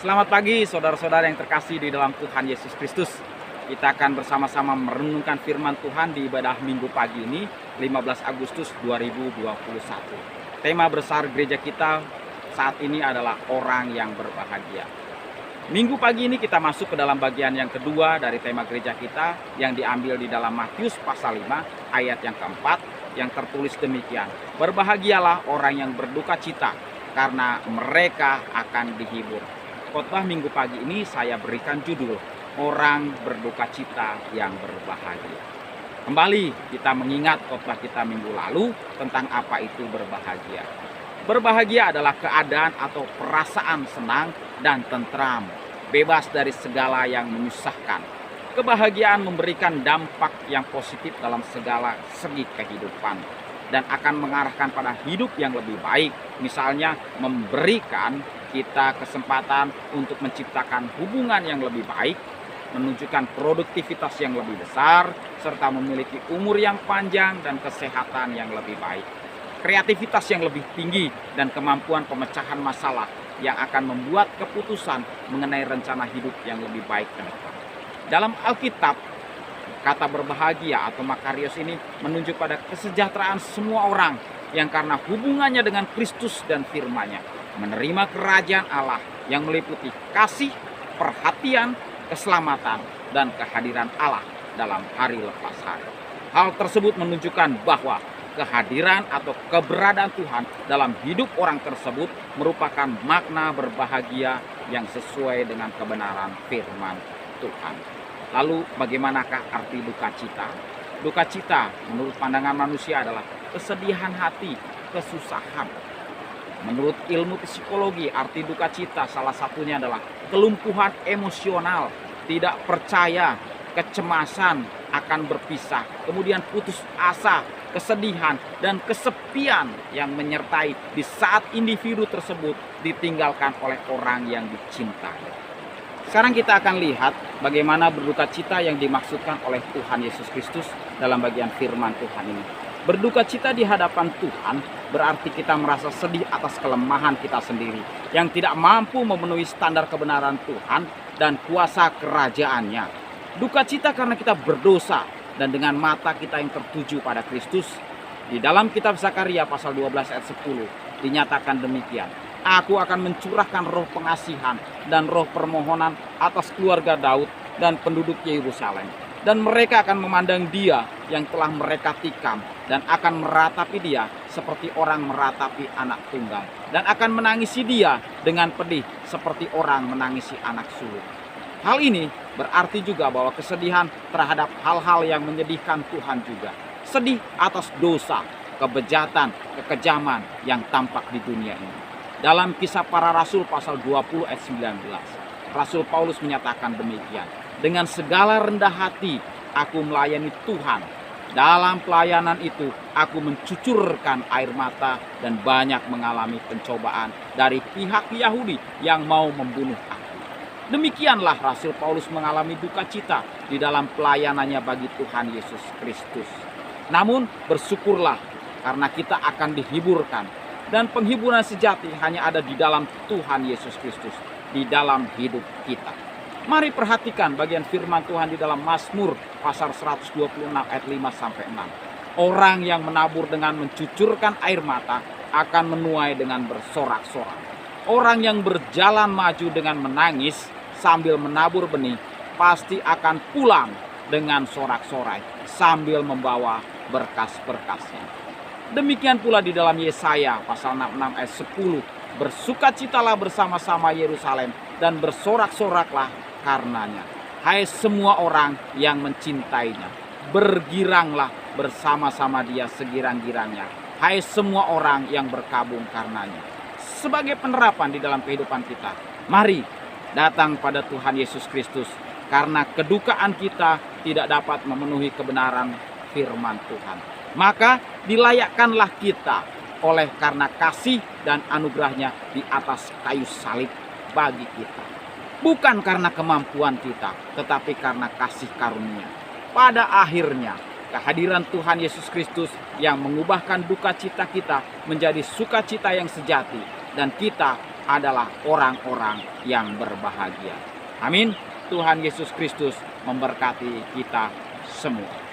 Selamat pagi saudara-saudara yang terkasih di dalam Tuhan Yesus Kristus. Kita akan bersama-sama merenungkan firman Tuhan di ibadah minggu pagi ini 15 Agustus 2021. Tema besar gereja kita saat ini adalah orang yang berbahagia. Minggu pagi ini kita masuk ke dalam bagian yang kedua dari tema gereja kita yang diambil di dalam Matius pasal 5 ayat yang keempat yang tertulis demikian. Berbahagialah orang yang berduka cita karena mereka akan dihibur. Khotbah minggu pagi ini saya berikan judul Orang Berduka Cita yang Berbahagia. Kembali kita mengingat khotbah kita minggu lalu tentang apa itu berbahagia. Berbahagia adalah keadaan atau perasaan senang dan tentram, bebas dari segala yang menyusahkan. Kebahagiaan memberikan dampak yang positif dalam segala segi kehidupan dan akan mengarahkan pada hidup yang lebih baik. Misalnya memberikan kita kesempatan untuk menciptakan hubungan yang lebih baik, menunjukkan produktivitas yang lebih besar, serta memiliki umur yang panjang dan kesehatan yang lebih baik. Kreativitas yang lebih tinggi dan kemampuan pemecahan masalah yang akan membuat keputusan mengenai rencana hidup yang lebih baik ke depan. Dalam Alkitab, kata berbahagia atau makarios ini menunjuk pada kesejahteraan semua orang yang karena hubungannya dengan Kristus dan firman-Nya menerima kerajaan Allah yang meliputi kasih, perhatian, keselamatan, dan kehadiran Allah dalam hari lepas hari. Hal tersebut menunjukkan bahwa kehadiran atau keberadaan Tuhan dalam hidup orang tersebut merupakan makna berbahagia yang sesuai dengan kebenaran firman Tuhan. Lalu bagaimanakah arti duka cita? Duka cita menurut pandangan manusia adalah kesedihan hati, kesusahan. Menurut ilmu psikologi, arti duka cita salah satunya adalah kelumpuhan emosional, tidak percaya, kecemasan akan berpisah, kemudian putus asa, kesedihan, dan kesepian yang menyertai di saat individu tersebut ditinggalkan oleh orang yang dicintai. Sekarang kita akan lihat bagaimana berduka cita yang dimaksudkan oleh Tuhan Yesus Kristus dalam bagian firman Tuhan ini. Berduka cita di hadapan Tuhan berarti kita merasa sedih atas kelemahan kita sendiri yang tidak mampu memenuhi standar kebenaran Tuhan dan kuasa kerajaannya. Duka cita karena kita berdosa dan dengan mata kita yang tertuju pada Kristus. Di dalam kitab Zakaria pasal 12 ayat 10 dinyatakan demikian. Aku akan mencurahkan roh pengasihan dan roh permohonan atas keluarga Daud dan penduduk Yerusalem. Dan mereka akan memandang dia yang telah mereka tikam dan akan meratapi dia seperti orang meratapi anak tunggal. Dan akan menangisi dia dengan pedih seperti orang menangisi anak sulung. Hal ini berarti juga bahwa kesedihan terhadap hal-hal yang menyedihkan Tuhan juga. Sedih atas dosa, kebejatan, kekejaman yang tampak di dunia ini. Dalam Kisah Para Rasul pasal 20 ayat 19, Rasul Paulus menyatakan demikian. Dengan segala rendah hati aku melayani Tuhan. Dalam pelayanan itu aku mencucurkan air mata dan banyak mengalami pencobaan dari pihak Yahudi yang mau membunuh aku. Demikianlah Rasul Paulus mengalami duka cita di dalam pelayanannya bagi Tuhan Yesus Kristus. Namun bersyukurlah karena kita akan dihiburkan. Dan penghiburan sejati hanya ada di dalam Tuhan Yesus Kristus, di dalam hidup kita. Mari perhatikan bagian firman Tuhan di dalam Mazmur pasal 126 ayat 5-6. Orang yang menabur dengan mencucurkan air mata akan menuai dengan bersorak-sorak. Orang yang berjalan maju dengan menangis sambil menabur benih pasti akan pulang dengan sorak-sorai sambil membawa berkas-berkasnya. Demikian pula di dalam Yesaya pasal 66 ayat 10. Bersukacitalah bersama-sama Yerusalem dan bersorak-soraklah karenanya. Hai semua orang yang mencintainya, bergiranglah bersama-sama dia segirang-girangnya. Hai semua orang yang berkabung karenanya. Sebagai penerapan di dalam kehidupan kita, mari datang pada Tuhan Yesus Kristus karena kedukaan kita tidak dapat memenuhi kebenaran firman Tuhan. Maka dilayakkanlah kita oleh karena kasih dan anugerahnya di atas kayu salib bagi kita. Bukan karena kemampuan kita, tetapi karena kasih karunia. Pada akhirnya, kehadiran Tuhan Yesus Kristus yang mengubahkan duka cita kita menjadi sukacita yang sejati. Dan kita adalah orang-orang yang berbahagia. Amin. Tuhan Yesus Kristus memberkati kita semua.